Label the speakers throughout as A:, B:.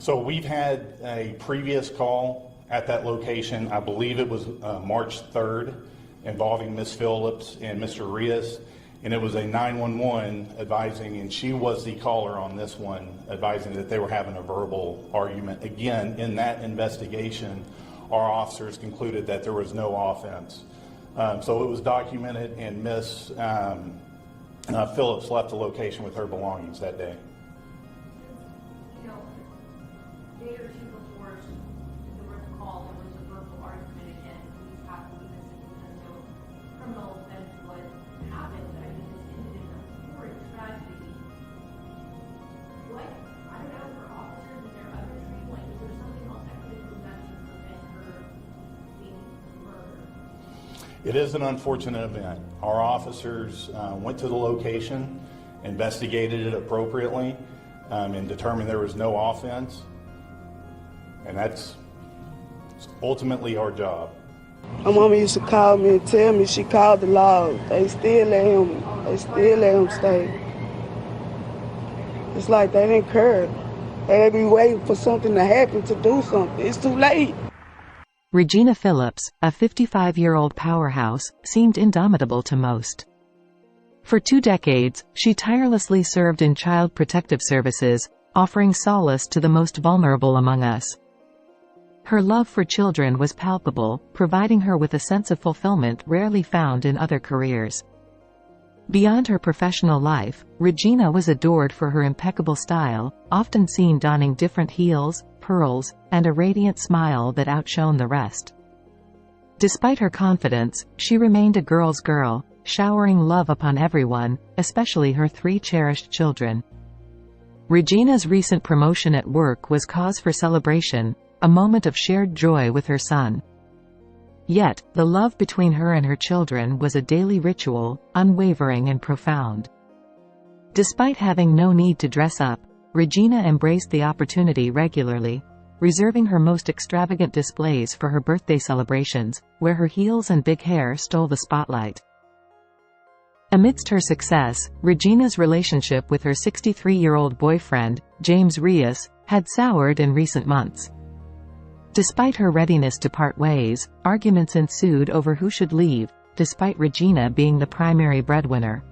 A: So we've had a previous call at that location. I believe it was March 3rd involving Ms. Phillips and Mr. Rias, and it was a 911 advising, and she was the caller on this one, advising that they were having a verbal argument. Again, in that investigation, our officers concluded that there was no offense. So it was documented, and Ms. Phillips left the location with her belongings that day.
B: You know, a day or two before there was a call, there was a verbal argument again. Police have to leave this because no criminal offense was happened. I mean, it's ended in a horrid tragedy. What? I don't know, for officers, is there other treatment? Like, is there something else that could have been done to prevent her being murdered?
A: It is an unfortunate event. Our officers went to the location, investigated it appropriately, and determined there was no offense. And that's ultimately our job.
C: My mama used to call me and tell me she called the law. They still let him stay. It's like they didn't care. They be waiting for something to happen to do something. It's too late.
D: Regina Phillips, a 55-year-old powerhouse, seemed indomitable to most. For 2 decades, she tirelessly served in child protective services, offering solace to the most vulnerable among us. Her love for children was palpable, providing her with a sense of fulfillment rarely found in other careers. Beyond her professional life, Regina was adored for her impeccable style, often seen donning different heels, pearls, and a radiant smile that outshone the rest. Despite her confidence, she remained a girl's girl, showering love upon everyone, especially her 3 cherished children. Regina's recent promotion at work was cause for celebration, a moment of shared joy with her son. Yet, the love between her and her children was a daily ritual, unwavering and profound. Despite having no need to dress up, Regina embraced the opportunity regularly, reserving her most extravagant displays for her birthday celebrations, where her heels and big hair stole the spotlight. Amidst her success, Regina's relationship with her 63-year-old boyfriend, James Rias, had soured in recent months. Despite her readiness to part ways, arguments ensued over who should leave, despite Regina being the primary breadwinner.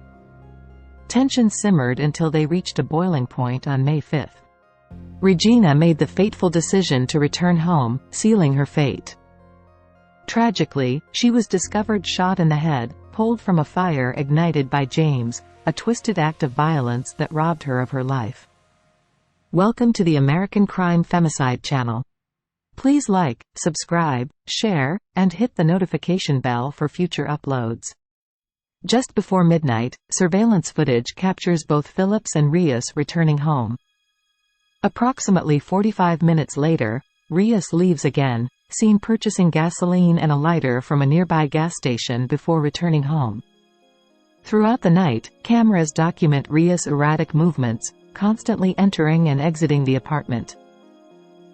D: Tensions simmered until they reached a boiling point on May 5. Regina made the fateful decision to return home, sealing her fate. Tragically, she was discovered shot in the head, pulled from a fire ignited by James, a twisted act of violence that robbed her of her life. Welcome to the American Crime Femicide channel. Please like, subscribe, share, and hit the notification bell for future uploads. Just before midnight, surveillance footage captures both Phillips and Rias returning home. Approximately 45 minutes later, Rias leaves again, seen purchasing gasoline and a lighter from a nearby gas station before returning home. Throughout the night, cameras document Rias' erratic movements, constantly entering and exiting the apartment.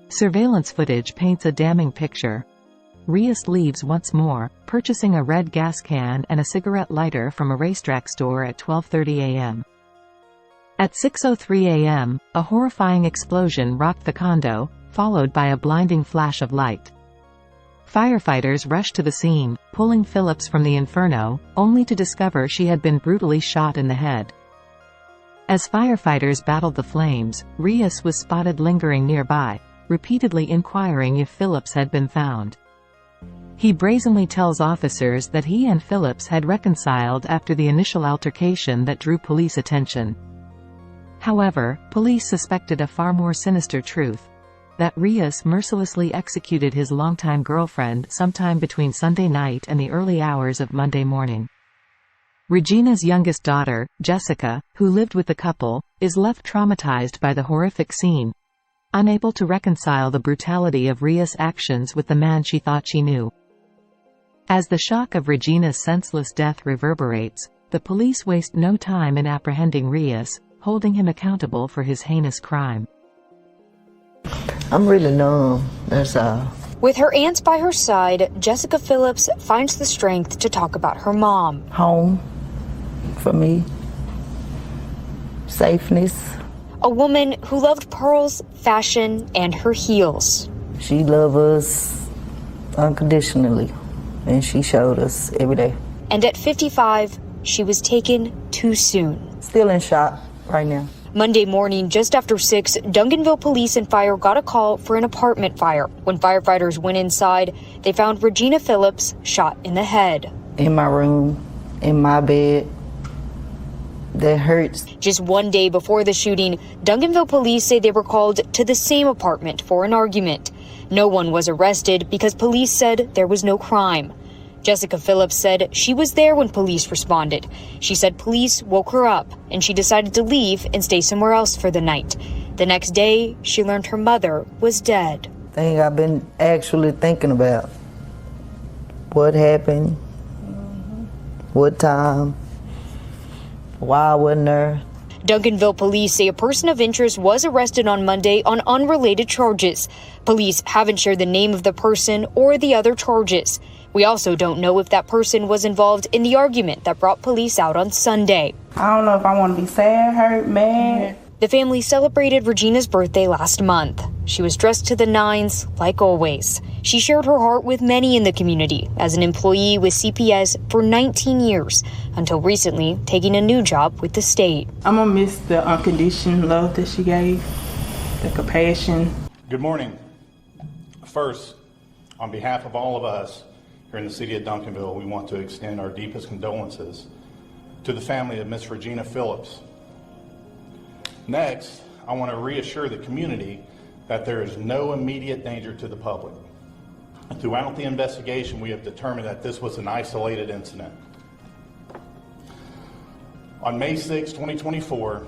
D: Surveillance footage paints a damning picture. Rias leaves once more, purchasing a red gas can and a cigarette lighter from a racetrack store at 12:30 a.m. At 6:03 a.m., a horrifying explosion rocked the condo, followed by a blinding flash of light. Firefighters rushed to the scene, pulling Phillips from the inferno, only to discover she had been brutally shot in the head. As firefighters battled the flames, Rias was spotted lingering nearby, repeatedly inquiring if Phillips had been found. He brazenly tells officers that he and Phillips had reconciled after the initial altercation that drew police attention. However, police suspected a far more sinister truth: that Rias mercilessly executed his longtime girlfriend sometime between Sunday night and the early hours of Monday morning. Regina's youngest daughter, Jessica, who lived with the couple, is left traumatized by the horrific scene, unable to reconcile the brutality of Rias' actions with the man she thought she knew. As the shock of Regina's senseless death reverberates, the police waste no time in apprehending Rias, holding him accountable for his heinous crime.
E: I'm really numb, that's all.
F: With her aunts by her side, Jessica Phillips finds the strength to talk about her mom.
E: Home, for me. Safeness.
F: a woman who loved pearls, fashion, and her heels.
E: She loved us unconditionally, and she showed us every day.
F: And at 55, she was taken too soon.
E: Still in shock right now.
F: Monday morning, just after 6, Duncanville Police and Fire got a call for an apartment fire. When firefighters went inside, they found Regina Phillips shot in the head.
E: In my room, in my bed. That hurts.
F: Just one day before the shooting, Duncanville police say they were called to the same apartment for an argument. No one was arrested because police said there was no crime. Jessica Phillips said she was there when police responded. She said police woke her up and she decided to leave and stay somewhere else for the night. The next day, she learned her mother was dead.
E: Thing I've been actually thinking about. What happened? What time? Why I wasn't there?
F: Duncanville police say a person of interest was arrested on Monday on unrelated charges. Police haven't shared the name of the person or the other charges. We also don't know if that person was involved in the argument that brought police out on Sunday.
G: I don't know if I want to be sad, hurt, mad.
F: The family celebrated Regina's birthday last month. She was dressed to the nines, like always. She shared her heart with many in the community as an employee with CPS for 19 years, until recently taking a new job with the state.
G: I'm going to miss the unconditional love that she gave, the compassion.
A: Good morning. First, on behalf of all of us here in the city of Duncanville, we want to extend our deepest condolences to the family of Miss Regina Phillips. Next, I want to reassure the community that there is no immediate danger to the public. Throughout the investigation, we have determined that this was an isolated incident. On May 6, 2024,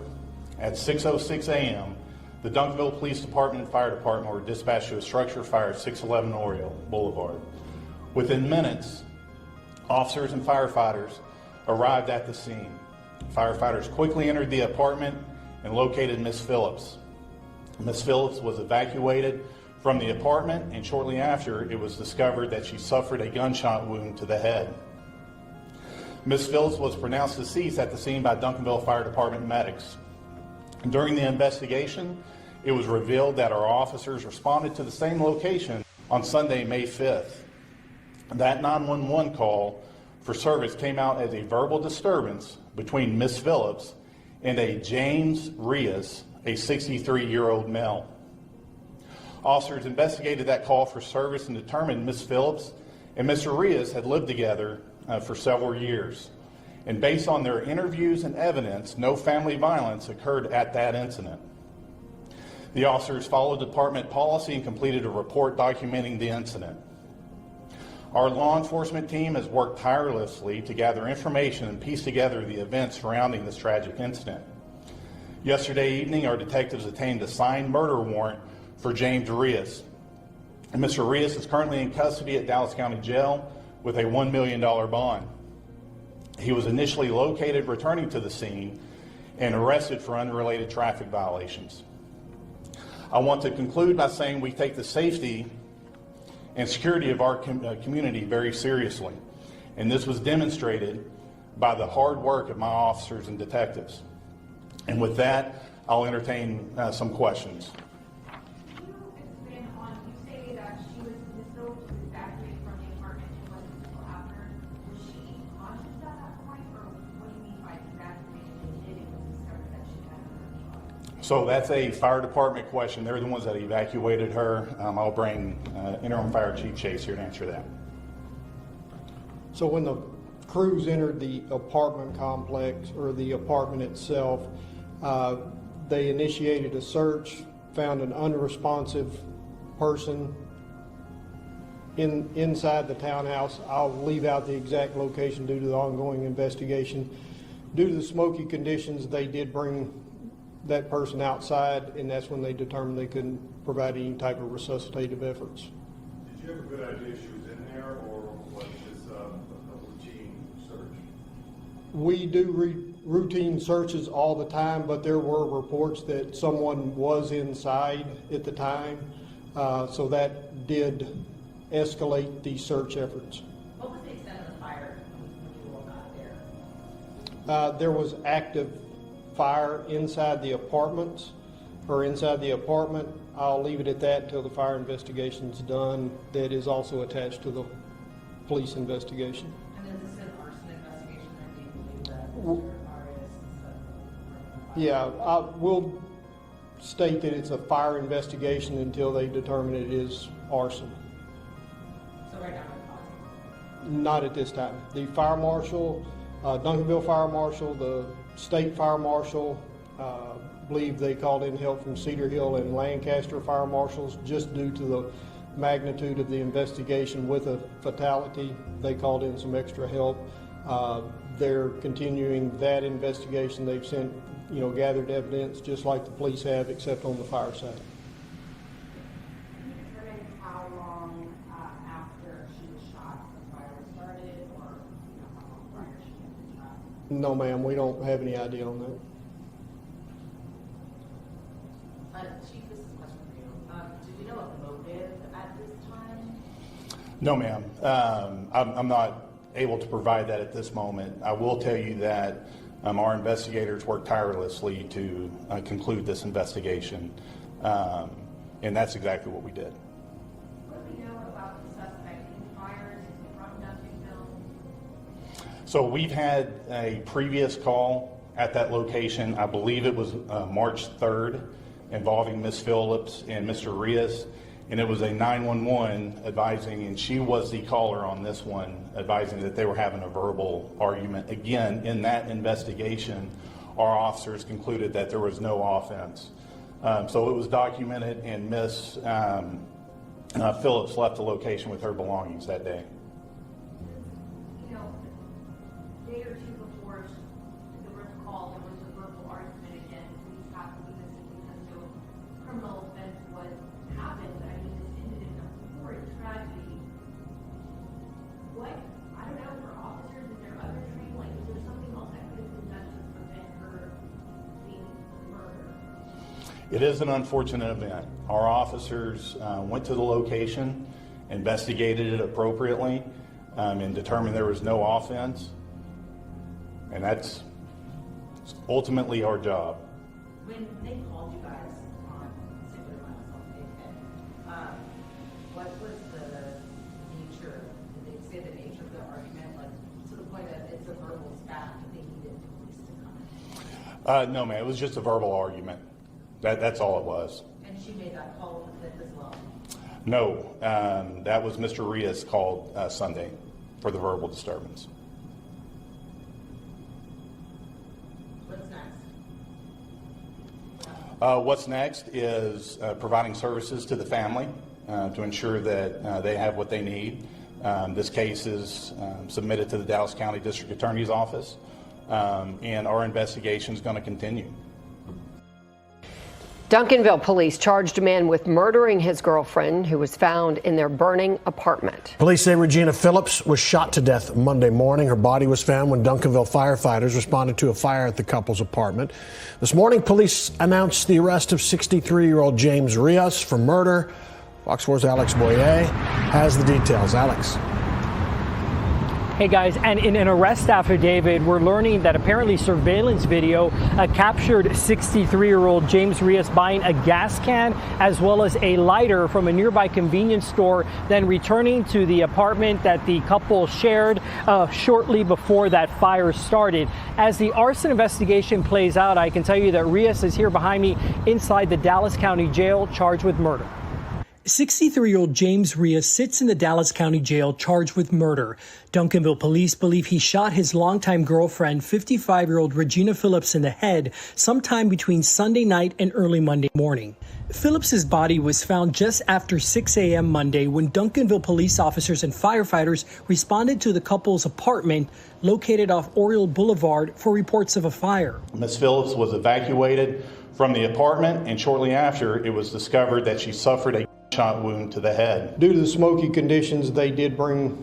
A: at 6:06 a.m., the Duncanville Police Department and Fire Department were dispatched to a structure fire at 611 Oriole Boulevard. Within minutes, officers and firefighters arrived at the scene. Firefighters quickly entered the apartment and located Miss Phillips. Miss Phillips was evacuated from the apartment, and shortly after, it was discovered that she suffered a gunshot wound to the head. Miss Phillips was pronounced deceased at the scene by Duncanville Fire Department medics. During the investigation, it was revealed that our officers responded to the same location on Sunday, May 5th. That 911 call for service came out as a verbal disturbance between Miss Phillips and a James Rias, a 63-year-old male. Officers investigated that call for service and determined Miss Phillips and Mr. Rias had lived together for several years. And based on their interviews and evidence, no family violence occurred at that incident. The officers followed department policy and completed a report documenting the incident. Our law enforcement team has worked tirelessly to gather information and piece together the events surrounding this tragic incident. Yesterday evening, our detectives obtained a signed murder warrant for James Rias. And Mr. Rias is currently in custody at Dallas County Jail with a $1 million bond. He was initially located returning to the scene and arrested for unrelated traffic violations. I want to conclude by saying we take the safety and security of our community very seriously. And this was demonstrated by the hard work of my officers and detectives. And with that, I'll entertain some questions.
B: Can you expand on, you say that Miss Phillips was evacuated from the apartment and wasn't until after. Was she conscious at that point, or what do you mean by evacuated and it was discovered that she had a gunshot?
A: So that's a fire department question. They're the ones that evacuated her. I'll bring Interim Fire Chief Chase here to answer that.
H: So when the crews entered the apartment complex or the apartment itself, they initiated a search, found an unresponsive person inside the townhouse. I'll leave out the exact location due to the ongoing investigation. Due to the smoky conditions, they did bring that person outside, and that's when they determined they couldn't provide any type of resuscitative efforts.
I: Did you have a good idea she was in there, or was this a routine search?
H: We do routine searches all the time, but there were reports that someone was inside at the time, so that did escalate the search efforts.
J: What was the extent of the fire when you all got there?
H: There was active fire inside the apartments. her inside the apartment. I'll leave it at that until the fire investigation's done. That is also attached to the police investigation.
J: And is this an arson investigation that you believe that Mr. Rias is
H: Yeah, I will state that it's a fire investigation until they determine it is arson.
J: So right now, it's
H: Not at this time. The fire marshal, Duncanville Fire Marshal, the state fire marshal, believe they called in help from Cedar Hill and Lancaster fire marshals just due to the magnitude of the investigation with a fatality. They called in some extra help. They're continuing that investigation. They've sent, gathered evidence just like the police have, except on the fire side.
B: Can you determine how long after she was shot the fire started, or how long prior she had been shot?
H: No, ma'am, we don't have any idea on that.
J: Chief, this is a question for you. Do we know a motive at this time?
A: No, ma'am. I'm not able to provide that at this moment. I will tell you that our investigators worked tirelessly to conclude this investigation, and that's exactly what we did.
B: What do we know about the suspect in fires from Duncanville?
A: So we've had a previous call at that location. I believe it was March 3rd, involving Ms. Phillips and Mr. Rias, and it was a 911 advising, and she was the caller on this one, advising that they were having a verbal argument. Again, in that investigation, our officers concluded that there was no offense. So it was documented, and Ms. Phillips left the location with her belongings that day.
B: A day or two before the call, there was a verbal argument again. Police have to leave this because no criminal offense was happened. I mean, this ended in a horrid tragedy. I don't know, for officers, is there other training? Is there something else that could have been done to prevent her being murdered?
A: It is an unfortunate event. Our officers went to the location, investigated it appropriately, and determined there was no offense. And that's ultimately our job.
J: When they called you guys on 6 what was the nature? Did they say the nature of the argument, to the point that it's a verbal spat that they needed police to come in?
A: No, ma'am, it was just a verbal argument. That's all it was.
J: And she made that call with it as well?
A: No, that was Mr. Rias called Sunday for the verbal disturbance.
J: What's next?
A: What's next is providing services to the family to ensure that they have what they need. This case is submitted to the Dallas County District Attorney's Office, and our investigation is going to continue.
K: Duncanville police charged a man with murdering his girlfriend who was found in their burning apartment.
L: Police say Regina Phillips was shot to death Monday morning. Her body was found when Duncanville firefighters responded to a fire at the couple's apartment. This morning, police announced the arrest of 63-year-old James Rias for murder. Fox 4's Alex Boyer has the details. Alex.
M: Hey guys, and in an arrest affidavit, we're learning that apparently surveillance video captured 63-year-old James Rias buying a gas can as well as a lighter from a nearby convenience store, then returning to the apartment that the couple shared shortly before that fire started. As the arson investigation plays out, I can tell you that Rias is here behind me inside the Dallas County Jail, charged with murder. 63-year-old James Rias sits in the Dallas County Jail charged with murder. Duncanville police believe he shot his longtime girlfriend, 55-year-old Regina Phillips, in the head sometime between Sunday night and early Monday morning. Phillips's body was found just after 6 a.m. Monday when Duncanville police officers and firefighters responded to the couple's apartment located off Oriole Boulevard for reports of a fire.
A: Ms. Phillips was evacuated from the apartment, and shortly after, it was discovered that she suffered a shot wound to the head.
H: Due to the smoky conditions, they did bring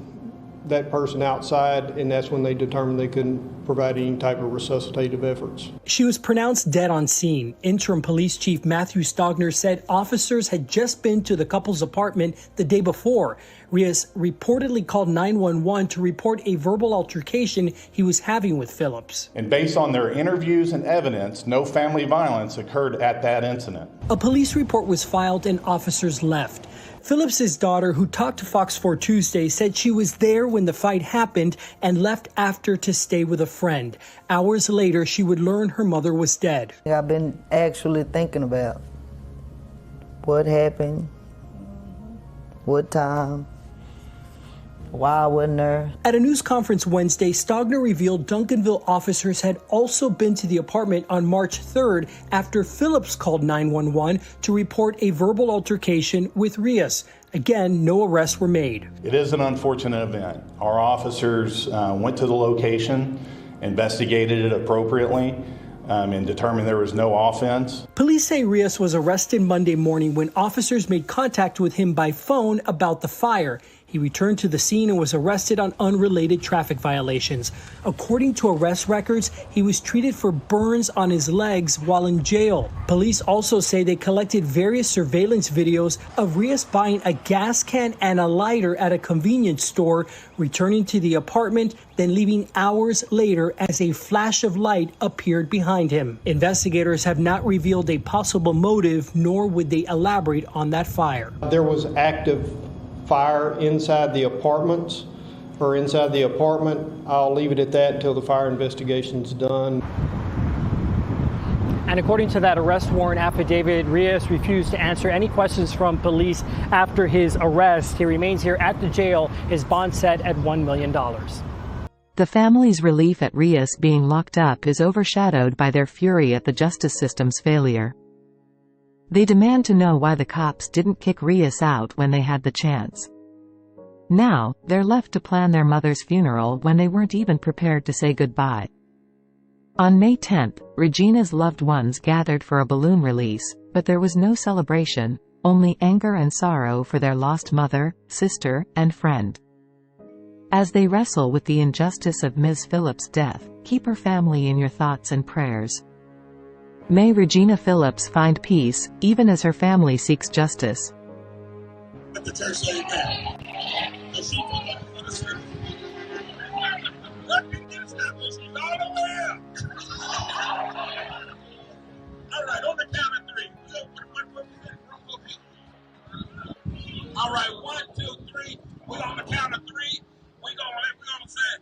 H: that person outside, and that's when they determined they couldn't provide any type of resuscitative efforts.
M: She was pronounced dead on scene. Interim Police Chief Matthew Stogner said officers had just been to the couple's apartment the day before. Rias reportedly called 911 to report a verbal altercation he was having with Phillips.
A: And based on their interviews and evidence, no family violence occurred at that incident.
M: A police report was filed and officers left. Phillips's daughter, who talked to Fox 4 Tuesday, said she was there when the fight happened and left after to stay with a friend. Hours later, she would learn her mother was dead.
E: I've been actually thinking about what happened, what time, why I wasn't there.
M: At a news conference Wednesday, Stogner revealed Duncanville officers had also been to the apartment on March 3rd after Phillips called 911 to report a verbal altercation with Rias. Again, no arrests were made.
A: It is an unfortunate event. Our officers went to the location, investigated it appropriately, and determined there was no offense.
M: Police say Rias was arrested Monday morning when officers made contact with him by phone about the fire. He returned to the scene and was arrested on unrelated traffic violations. According to arrest records, he was treated for burns on his legs while in jail. Police also say they collected various surveillance videos of Rias buying a gas can and a lighter at a convenience store, returning to the apartment, then leaving hours later as a flash of light appeared behind him. Investigators have not revealed a possible motive, nor would they elaborate on that fire.
H: There was active fire inside the apartments or inside the apartment. I'll leave it at that until the fire investigation's done.
M: And according to that arrest warrant affidavit, Rias refused to answer any questions from police after his arrest. He remains here at the jail, his bond set at $1 million.
D: The family's relief at Rias being locked up is overshadowed by their fury at the justice system's failure. They demand to know why the cops didn't kick Rias out when they had the chance. Now, they're left to plan their mother's funeral when they weren't even prepared to say goodbye. On May 10th, Regina's loved ones gathered for a balloon release, but there was no celebration, only anger and sorrow for their lost mother, sister, and friend. As they wrestle with the injustice of Ms. Phillips' death, keep her family in your thoughts and prayers. May Regina Phillips find peace, even as her family seeks justice.
N: Let the church say amen. All right, on the count of three. All right, 1, 2, 3. We're on the count of three. We're gonna say,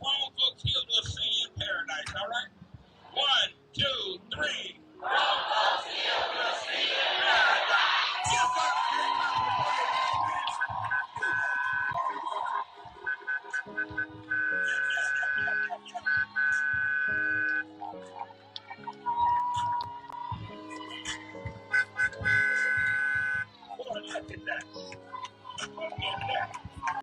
N: grown folks here will see you in paradise. All right. 1, 2, 3. Grown folks here will see you in paradise. Boy, look at that. Look at that.